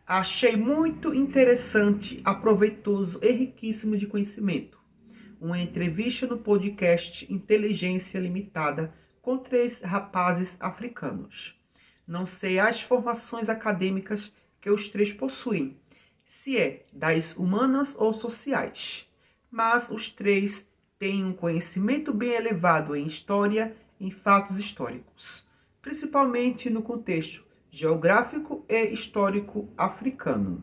Achei muito interessante, aproveitoso e riquíssimo de conhecimento. Uma entrevista no podcast Inteligência Limitada com 3 rapazes africanos. Não sei as formações acadêmicas que os 3 possuem, se é das humanas ou sociais, mas os 3 têm um conhecimento bem elevado em história e em fatos históricos, principalmente no contexto geográfico e histórico africano.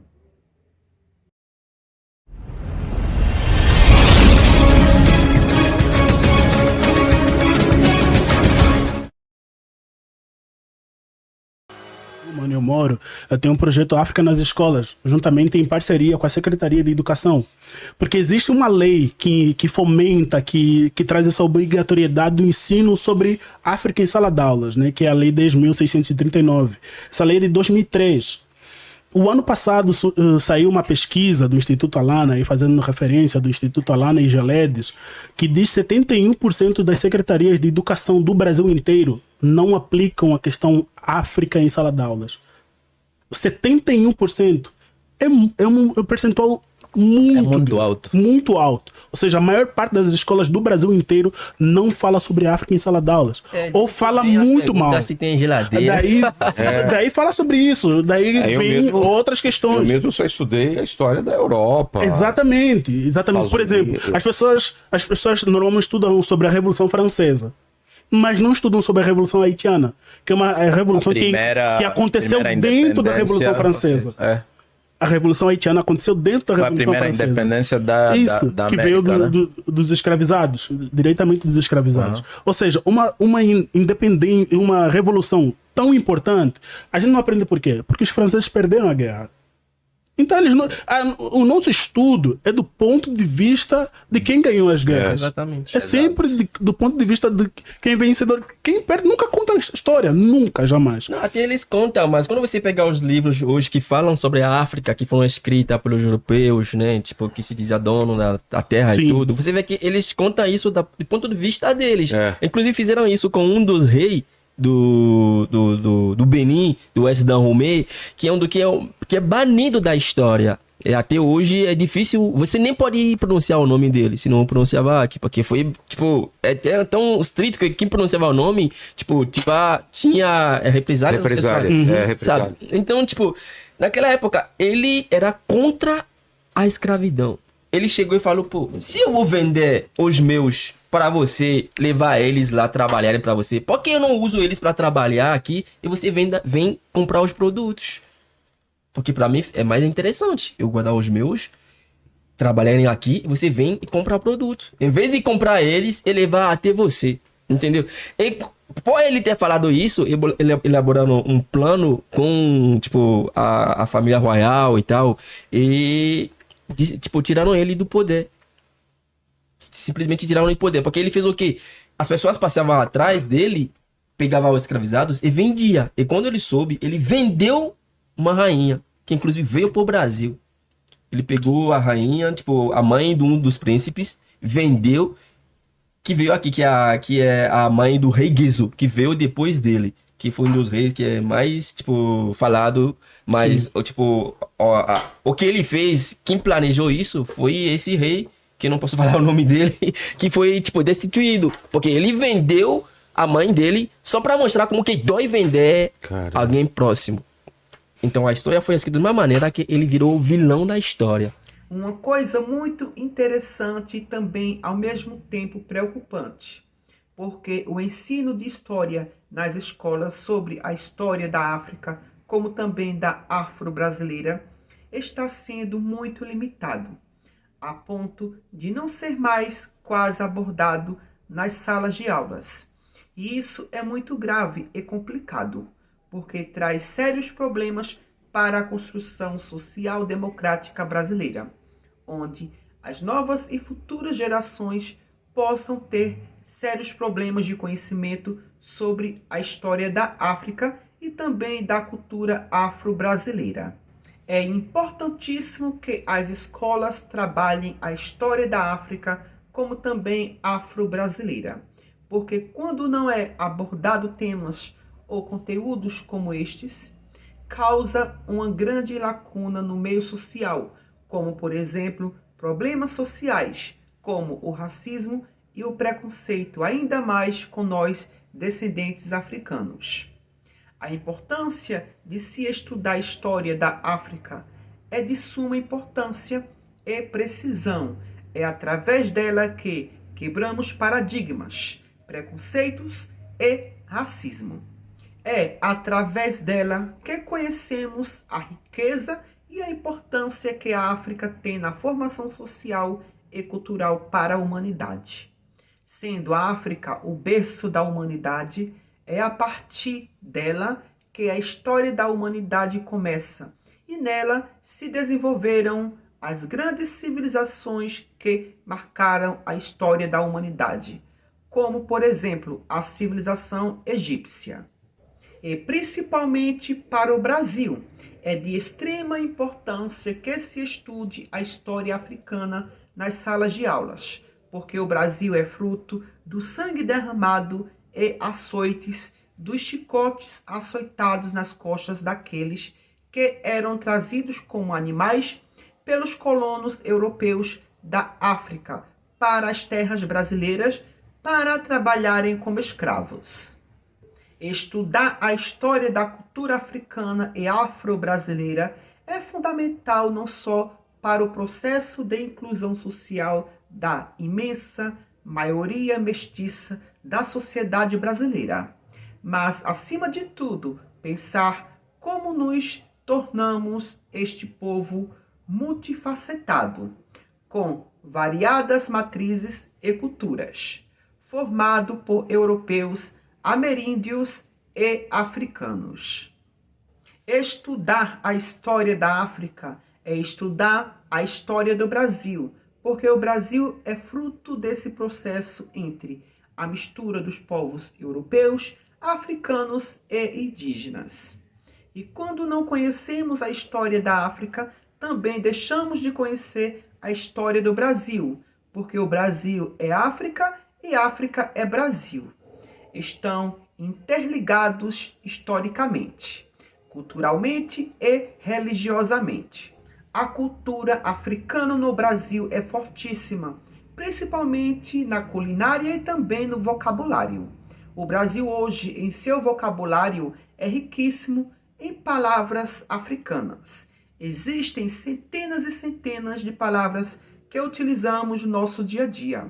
Mano, eu tenho um projeto África nas escolas, juntamente em parceria com a Secretaria de Educação. Porque existe uma lei que fomenta, que traz essa obrigatoriedade do ensino sobre África em sala de aulas, né? Que é a Lei 10.639. Essa lei é de 2003. O ano passado saiu uma pesquisa do Instituto Alana, e fazendo referência do Instituto Alana e Geledes, que diz que 71% das secretarias de educação do Brasil inteiro não aplicam a questão África em sala de aulas. 71% é um percentual muito alto. Muito alto. Ou seja, a maior parte das escolas do Brasil inteiro não fala sobre África em sala de aulas. Ou fala muito mal. Se tem geladeira. Daí fala sobre isso. Daí vem outras questões. Eu mesmo só estudei a história da Europa. Exatamente. Por exemplo, as pessoas normalmente estudam sobre a Revolução Francesa, mas não estudam sobre a Revolução Haitiana, que é uma revolução que aconteceu dentro da Revolução Francesa. A Revolução Haitiana aconteceu dentro da Revolução Francesa. A primeira independência da América, que veio dos escravizados, diretamente dos escravizados. Ou seja, uma independência, uma revolução tão importante, a gente não aprende por quê? Porque os franceses perderam a guerra. Então, o nosso estudo é do ponto de vista de quem ganhou as guerras. Exatamente. Sempre do ponto de vista de quem vencedor. Quem perde nunca conta a história. Nunca, jamais. Não, até eles contam, mas quando você pegar os livros hoje que falam sobre a África, que foram escritos pelos europeus, né? Tipo, que se dizia dono da terra e tudo. Você vê que eles contam isso do ponto de vista deles. Inclusive fizeram isso com um dos reis do Benin, do West Dahomey, que é banido da história. Até hoje é difícil, você nem pode pronunciar o nome dele, se não pronunciava aqui, porque foi, tipo, é tão estrito que quem pronunciava o nome, tinha represália. Represália. Então, tipo, naquela época, ele era contra a escravidão. Ele chegou e falou, pô, se eu vou vender os meus para você, levar eles lá trabalharem para você, por que eu não uso eles para trabalhar aqui e você vem comprar os produtos? Porque para mim é mais interessante eu guardar os meus, trabalharem aqui, e você vem e comprar o produto. Em vez de comprar eles e levar até você, entendeu? E por ele ter falado isso, elaborando um plano com, tipo, a família royal e tal, e, tipo, tiraram ele do poder. Simplesmente tiraram ele do poder. Porque ele fez o quê? As pessoas passavam atrás dele, pegavam os escravizados e vendia. E quando ele soube, ele vendeu uma rainha, que inclusive veio pro Brasil. Ele pegou a rainha, tipo, a mãe de um dos príncipes, vendeu, que veio aqui, que é a mãe do rei Guizo, que veio depois dele, que foi um dos reis que é mais, tipo, falado, mas, tipo, o que ele fez, quem planejou isso foi esse rei, que eu não posso falar o nome dele, que foi, tipo, destituído, porque ele vendeu a mãe dele só pra mostrar como que dói vender alguém próximo. Então a história foi escrita de uma maneira que ele virou o vilão da história. Uma coisa muito interessante e também ao mesmo tempo preocupante, porque o ensino de história nas escolas sobre a história da África, como também da afro-brasileira, está sendo muito limitado, a ponto de não ser mais quase abordado nas salas de aulas. E isso é muito grave e complicado, porque traz sérios problemas para a construção social democrática brasileira, onde as novas e futuras gerações possam ter sérios problemas de conhecimento sobre a história da África e também da cultura afro-brasileira. É importantíssimo que as escolas trabalhem a história da África como também afro-brasileira, porque quando não é abordado temas ou conteúdos como estes, causa uma grande lacuna no meio social, como, por exemplo, problemas sociais, como o racismo e o preconceito, ainda mais com nós, descendentes africanos. A importância de se estudar a história da África é de suma importância e precisão. É através dela que quebramos paradigmas, preconceitos e racismo. É através dela que conhecemos a riqueza e a importância que a África tem na formação social e cultural para a humanidade. Sendo a África o berço da humanidade, é a partir dela que a história da humanidade começa, e nela se desenvolveram as grandes civilizações que marcaram a história da humanidade, como, por exemplo, a civilização egípcia. E principalmente para o Brasil, é de extrema importância que se estude a história africana nas salas de aulas, porque o Brasil é fruto do sangue derramado e açoites, dos chicotes açoitados nas costas daqueles que eram trazidos como animais pelos colonos europeus da África para as terras brasileiras para trabalharem como escravos. Estudar a história da cultura africana e afro-brasileira é fundamental não só para o processo de inclusão social da imensa maioria mestiça da sociedade brasileira, mas, acima de tudo, pensar como nos tornamos este povo multifacetado, com variadas matrizes e culturas, formado por europeus, ameríndios e africanos. Estudar a história da África é estudar a história do Brasil, porque o Brasil é fruto desse processo entre a mistura dos povos europeus, africanos e indígenas. E quando não conhecemos a história da África, também deixamos de conhecer a história do Brasil, porque o Brasil é África e África é Brasil. Estão interligados historicamente, culturalmente e religiosamente. A cultura africana no Brasil é fortíssima, principalmente na culinária e também no vocabulário. O Brasil hoje, em seu vocabulário, é riquíssimo em palavras africanas. Existem centenas e centenas de palavras que utilizamos no nosso dia a dia.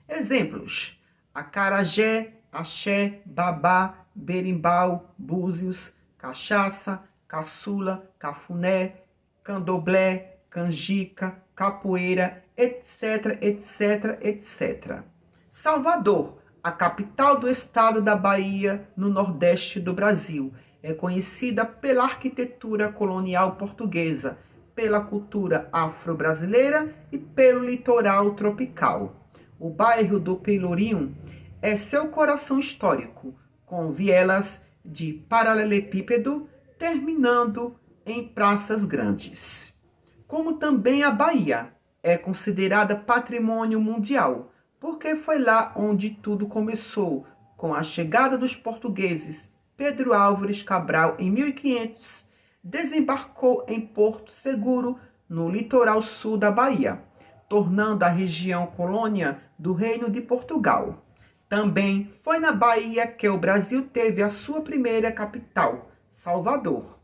Exemplos: acarajé, axé, babá, berimbau, búzios, cachaça, caçula, cafuné, candomblé, canjica, capoeira, etc, etc, etc. Salvador, a capital do estado da Bahia, no nordeste do Brasil, é conhecida pela arquitetura colonial portuguesa, pela cultura afro-brasileira e pelo litoral tropical. O bairro do Pelourinho é seu coração histórico, com vielas de paralelepípedo terminando em praças grandes. Como também a Bahia é considerada patrimônio mundial, porque foi lá onde tudo começou, com a chegada dos portugueses. Pedro Álvares Cabral, em 1500, desembarcou em Porto Seguro, no litoral sul da Bahia, tornando a região colônia do Reino de Portugal. Também foi na Bahia que o Brasil teve a sua primeira capital, Salvador.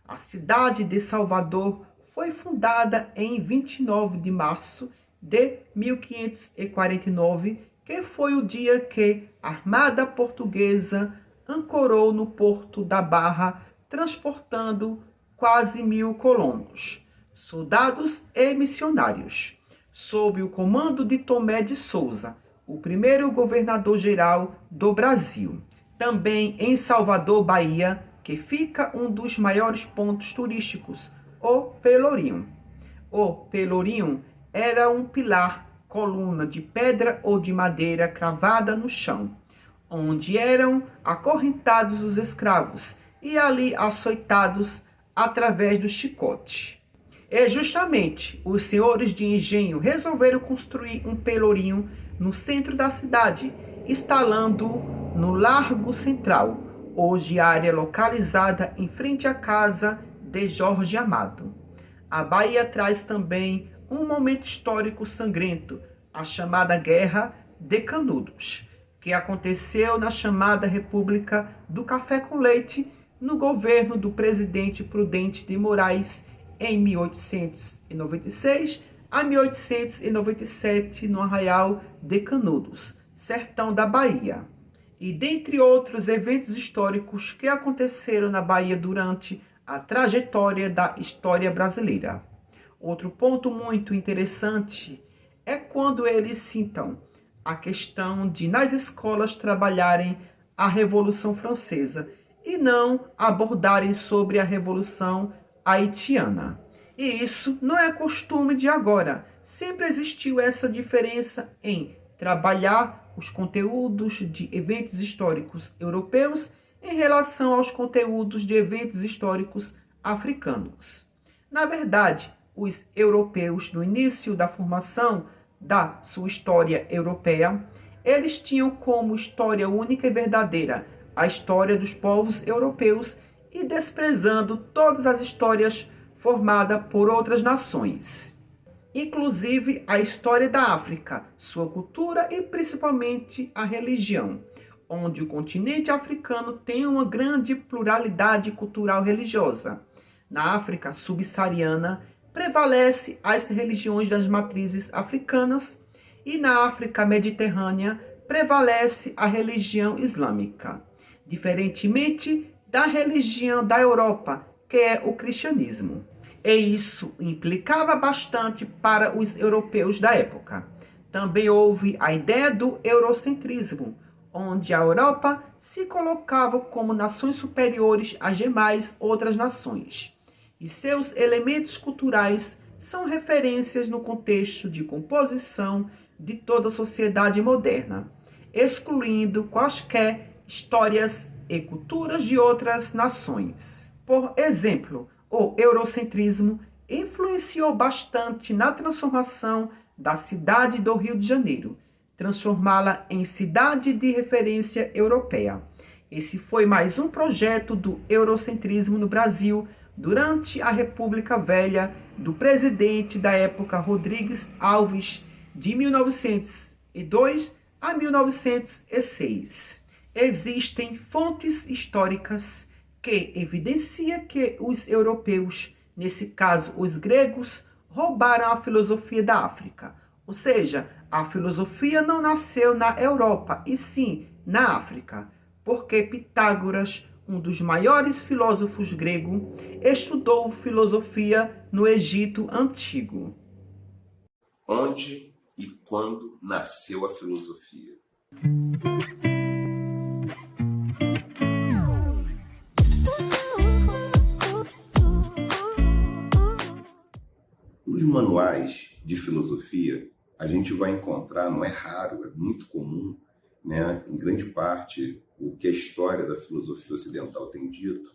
A cidade de Salvador foi fundada em 29 de março de 1549, que foi o dia que a Armada Portuguesa ancorou no porto da Barra, transportando quase 1000 colonos, soldados e missionários, sob o comando de Tomé de Souza, o primeiro governador-geral do Brasil. Também em Salvador, Bahia, que fica um dos maiores pontos turísticos, o Pelourinho. O Pelourinho era um pilar, coluna de pedra ou de madeira cravada no chão, onde eram acorrentados os escravos e ali açoitados através do chicote. E justamente os senhores de engenho resolveram construir um pelourinho no centro da cidade, instalando no Largo Central, hoje área localizada em frente à casa de Jorge Amado. A Bahia traz também um momento histórico sangrento, a chamada Guerra de Canudos, que aconteceu na chamada República do Café com Leite, no governo do presidente Prudente de Moraes, em 1896 a 1897, no Arraial de Canudos, sertão da Bahia. E dentre outros eventos históricos que aconteceram na Bahia durante a trajetória da história brasileira. Outro ponto muito interessante é quando eles citam a questão de nas escolas trabalharem a Revolução Francesa e não abordarem sobre a Revolução Haitiana. E isso não é costume de agora. Sempre existiu essa diferença em trabalhar os conteúdos de eventos históricos europeus em relação aos conteúdos de eventos históricos africanos. Na verdade, os europeus, no início da formação da sua história europeia, eles tinham como história única e verdadeira a história dos povos europeus e desprezando todas as histórias formadas por outras nações, inclusive a história da África, sua cultura e principalmente a religião, onde o continente africano tem uma grande pluralidade cultural religiosa. Na África subsaariana prevalece as religiões das matrizes africanas e na África mediterrânea prevalece a religião islâmica, diferentemente da religião da Europa, que é o cristianismo. E isso implicava bastante para os europeus da época. Também houve a ideia do eurocentrismo, onde a Europa se colocava como nações superiores às demais outras nações. E seus elementos culturais são referências no contexto de composição de toda a sociedade moderna, excluindo quaisquer histórias e culturas de outras nações. Por exemplo, o eurocentrismo influenciou bastante na transformação da cidade do Rio de Janeiro, transformá-la em cidade de referência europeia. Esse foi mais um projeto do eurocentrismo no Brasil durante a República Velha do presidente da época Rodrigues Alves, de 1902 a 1906. Existem fontes históricas que evidenciam que os europeus, nesse caso os gregos, roubaram a filosofia da África. Ou seja, a filosofia não nasceu na Europa, e sim na África, porque Pitágoras, um dos maiores filósofos gregos, estudou filosofia no Egito Antigo. Onde e quando nasceu a filosofia? Os manuais de filosofia a gente vai encontrar, não é raro, é muito comum, né, em grande parte, o que a história da filosofia ocidental tem dito,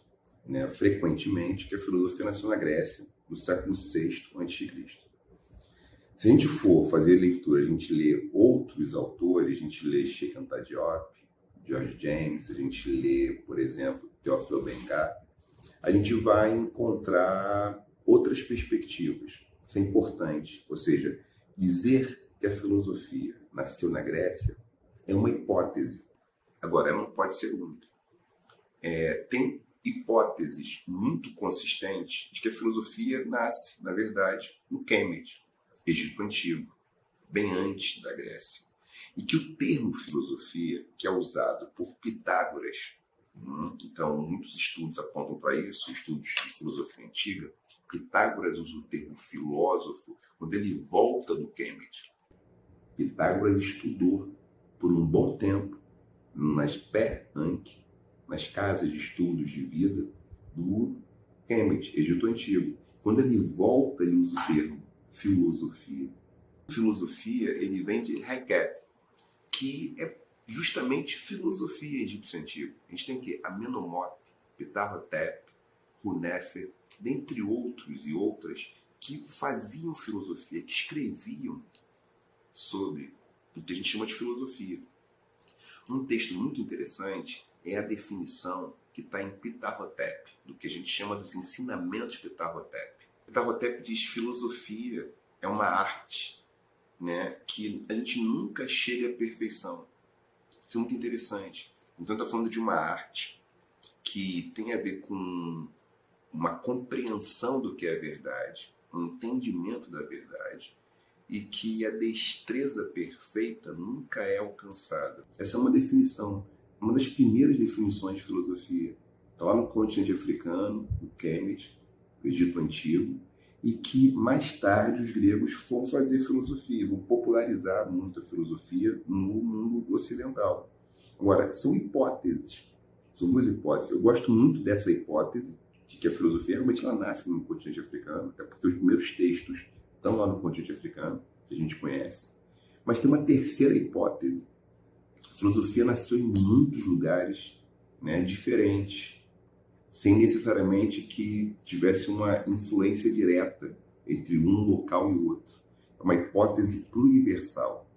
né, frequentemente, que a filosofia nasceu na Grécia, no século VI a.C. Se a gente for fazer leitura, a gente lê outros autores, a gente lê Cheikh Anta Diop, George James, a gente lê, por exemplo, Théophile Obenga, a gente vai encontrar outras perspectivas. Isso é importante, ou seja, dizer que a filosofia nasceu na Grécia é uma hipótese. Agora, ela não pode ser única. Tem hipóteses muito consistentes de que a filosofia nasce, na verdade, no Kemet, Egito Antigo, bem antes da Grécia. E que o termo filosofia, que é usado por Pitágoras, então muitos estudos apontam para isso, estudos de filosofia antiga, Pitágoras usa o termo filósofo quando ele volta do Kemet. Pitágoras estudou por um bom tempo nas Pé-Anki, nas casas de estudos de vida do Kemet, Egito Antigo. Quando ele volta, ele usa o termo filosofia. Filosofia, ele vem de Heket, que é justamente filosofia egípcio antigo. A gente tem que Amenhotep, Ptahhotep, Hunefer, dentre outros e outras, que faziam filosofia, que escreviam sobre o que a gente chama de filosofia. Um texto muito interessante é a definição que está em Ptah Hotep, do que a gente chama dos ensinamentos Ptah Hotep. Ptah Hotep diz que filosofia é uma arte, né, que a gente nunca chega à perfeição. Isso é muito interessante. Então está falando de uma arte que tem a ver com uma compreensão do que é a verdade, um entendimento da verdade, e que a destreza perfeita nunca é alcançada. Essa é uma definição, uma das primeiras definições de filosofia. Está lá no continente africano, no Kemet, no Egito Antigo, e que mais tarde os gregos foram fazer filosofia, vão popularizar muito a filosofia no mundo ocidental. Agora, são hipóteses, são duas hipóteses. Eu gosto muito dessa hipótese, de que a filosofia realmente ela nasce no continente africano, até porque os primeiros textos estão lá no continente africano, que a gente conhece. Mas tem uma terceira hipótese. A filosofia nasceu em muitos lugares, né, diferentes, sem necessariamente que tivesse uma influência direta entre um local e outro. É uma hipótese pluriversal.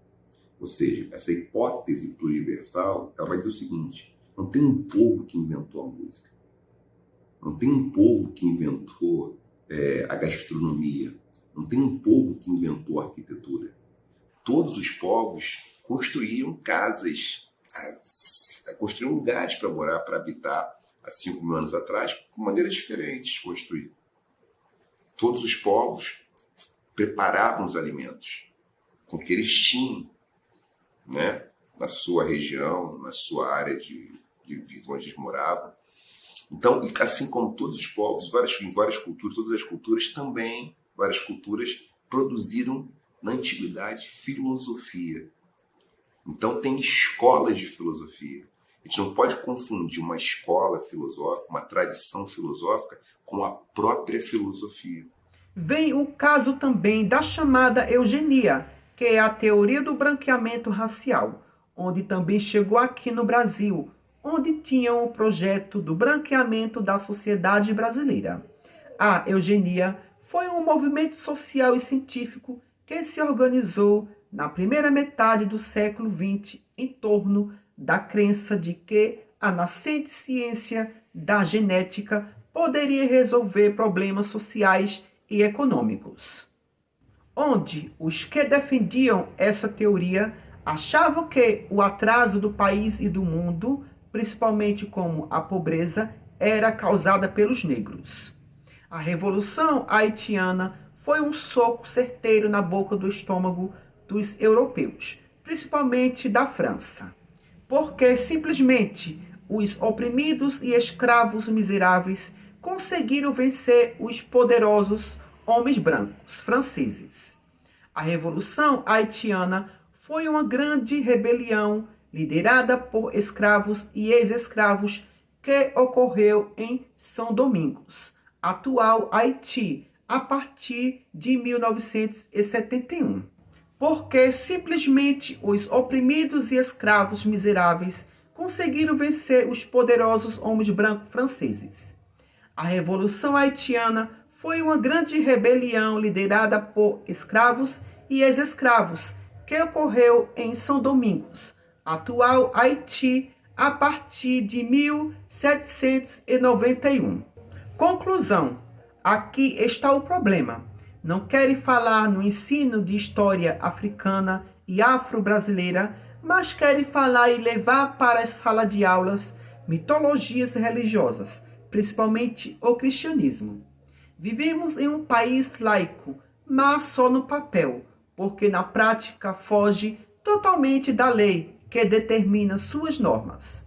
Ou seja, essa hipótese pluriversal ela vai dizer o seguinte: não tem um povo que inventou a música. Não tem um povo que inventou a gastronomia. Não tem um povo que inventou a arquitetura. Todos os povos construíam casas, construíam lugares para morar, para habitar, há 5.000 anos atrás, com maneiras diferentes de construir. Todos os povos preparavam os alimentos com o que eles tinham, né, na sua região, na sua área de vida onde eles moravam. Então, assim como todos os povos, em várias culturas, todas as culturas também, várias culturas produziram na antiguidade filosofia. Então tem escolas de filosofia. A gente não pode confundir uma escola filosófica, uma tradição filosófica, com a própria filosofia. Vem o caso também da chamada eugenia, que é a teoria do branqueamento racial, onde também chegou aqui no Brasil, onde tinham o projeto do branqueamento da sociedade brasileira. A eugenia foi um movimento social e científico que se organizou na primeira metade do século XX em torno da crença de que a nascente ciência da genética poderia resolver problemas sociais e econômicos. Onde os que defendiam essa teoria achavam que o atraso do país e do mundo, principalmente como a pobreza, era causada pelos negros. A Revolução Haitiana foi um soco certeiro na boca do estômago dos europeus, principalmente da França, porque simplesmente os oprimidos e escravos miseráveis conseguiram vencer os poderosos homens brancos franceses. A Revolução Haitiana foi uma grande rebelião liderada por escravos e ex-escravos que ocorreu em São Domingos, atual Haiti, a partir de 1971. Porque simplesmente os oprimidos e escravos miseráveis conseguiram vencer os poderosos homens brancos franceses. A Revolução Haitiana foi uma grande rebelião liderada por escravos e ex-escravos que ocorreu em São Domingos, atual Haiti, a partir de 1791. Conclusão: aqui está o problema. Não querem falar no ensino de história africana e afro-brasileira, mas querem falar e levar para a sala de aulas mitologias religiosas, principalmente o cristianismo. Vivemos em um país laico, mas só no papel, porque na prática foge totalmente da lei que determina suas normas.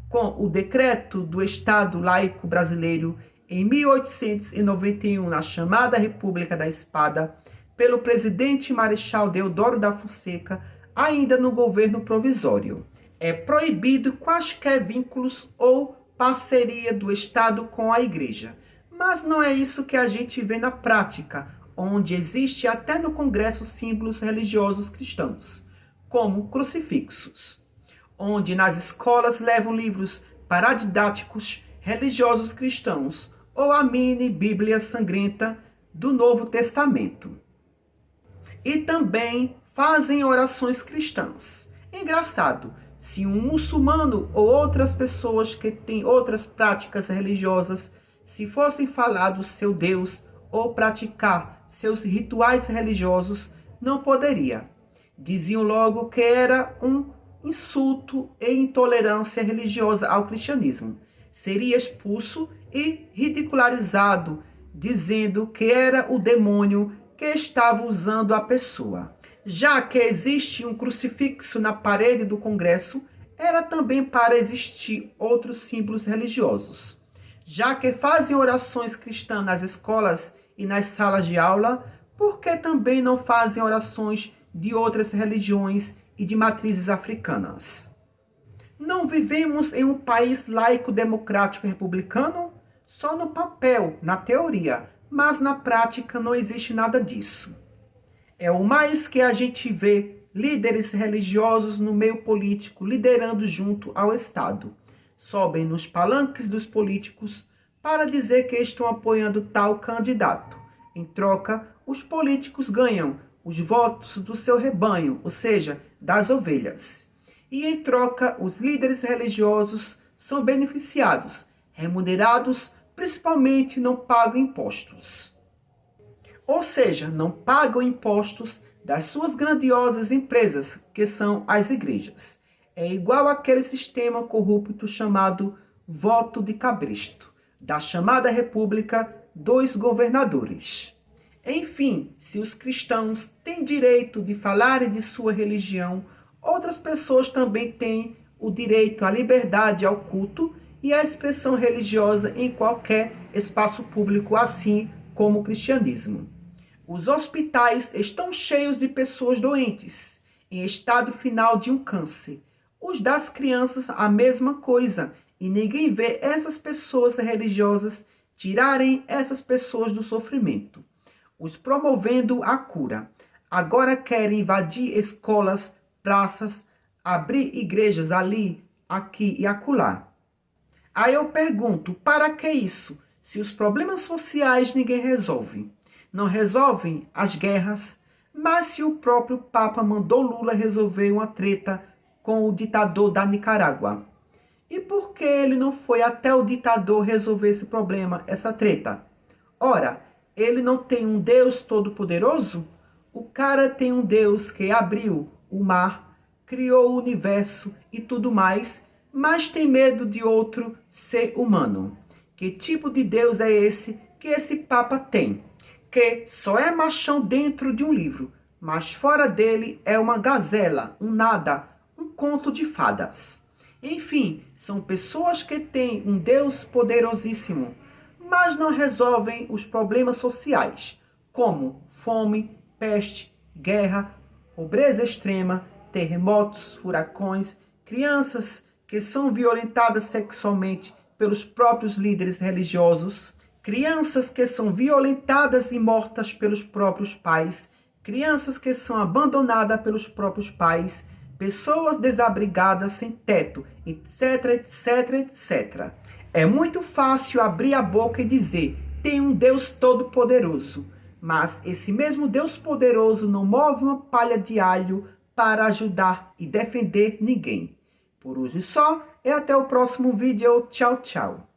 Com o decreto do Estado Laico Brasileiro em 1891, na chamada República da Espada, pelo presidente Marechal Deodoro da Fonseca, ainda no governo provisório. É proibido quaisquer vínculos ou parceria do Estado com a Igreja. Mas não é isso que a gente vê na prática, onde existe até no Congresso símbolos religiosos cristãos, como crucifixos, onde nas escolas levam livros paradidáticos religiosos cristãos, ou a mini Bíblia sangrenta do Novo Testamento. E também fazem orações cristãs. Engraçado, Se um muçulmano ou outras pessoas que têm outras práticas religiosas, se fossem falar do seu Deus ou praticar seus rituais religiosos, não poderia. Diziam logo que era um insulto e intolerância religiosa ao cristianismo. Seria expulso e ridicularizado, dizendo que era o demônio que estava usando a pessoa. Já que existe um crucifixo na parede do Congresso, era também para existir outros símbolos religiosos. Já que fazem orações cristãs nas escolas e nas salas de aula, por que também não fazem orações de outras religiões e de matrizes africanas? Não vivemos em um país laico, democrático e republicano? Só no papel, na teoria, mas na prática não existe nada disso. É o mais que a gente vê líderes religiosos no meio político liderando junto ao Estado. Sobem nos palanques dos políticos para dizer que estão apoiando tal candidato. Em troca, os políticos ganham os votos do seu rebanho, ou seja, das ovelhas. E em troca, os líderes religiosos são beneficiados, remunerados, principalmente não pagam impostos. Ou seja, não pagam impostos das suas grandiosas empresas, que são as igrejas. É igual àquele sistema corrupto chamado voto de cabresto, da chamada República dos Governadores. Enfim, se os cristãos têm direito de falarem de sua religião, outras pessoas também têm o direito à liberdade ao culto e à expressão religiosa em qualquer espaço público, assim como o cristianismo. Os hospitais estão cheios de pessoas doentes, em estado final de um câncer. Os das crianças, a mesma coisa, e ninguém vê essas pessoas religiosas tirarem essas pessoas do sofrimento, os promovendo a cura. Agora querem invadir escolas, praças, abrir igrejas ali, aqui e acolá. Aí eu pergunto, para que isso? Se os problemas sociais ninguém resolve. Não resolvem as guerras, mas se o próprio Papa mandou Lula resolver uma treta com o ditador da Nicarágua. E por que ele não foi até o ditador resolver esse problema, essa treta? Ora, ele não tem um Deus todo-poderoso? O cara tem um Deus que abriu o mar, criou o universo e tudo mais, mas tem medo de outro ser humano. Que tipo de Deus é esse que esse Papa tem? Que só é machão dentro de um livro, mas fora dele é uma gazela, um nada, um conto de fadas. Enfim, são pessoas que têm um Deus poderosíssimo, mas não resolvem os problemas sociais, como fome, peste, guerra, pobreza extrema, terremotos, furacões, crianças que são violentadas sexualmente pelos próprios líderes religiosos, crianças que são violentadas e mortas pelos próprios pais, crianças que são abandonadas pelos próprios pais, pessoas desabrigadas sem teto, etc, etc, etc. É muito fácil abrir a boca e dizer, tem um Deus todo-poderoso, mas esse mesmo Deus poderoso não move uma palha de alho para ajudar e defender ninguém. Por hoje só, e até o próximo vídeo. Tchau, tchau.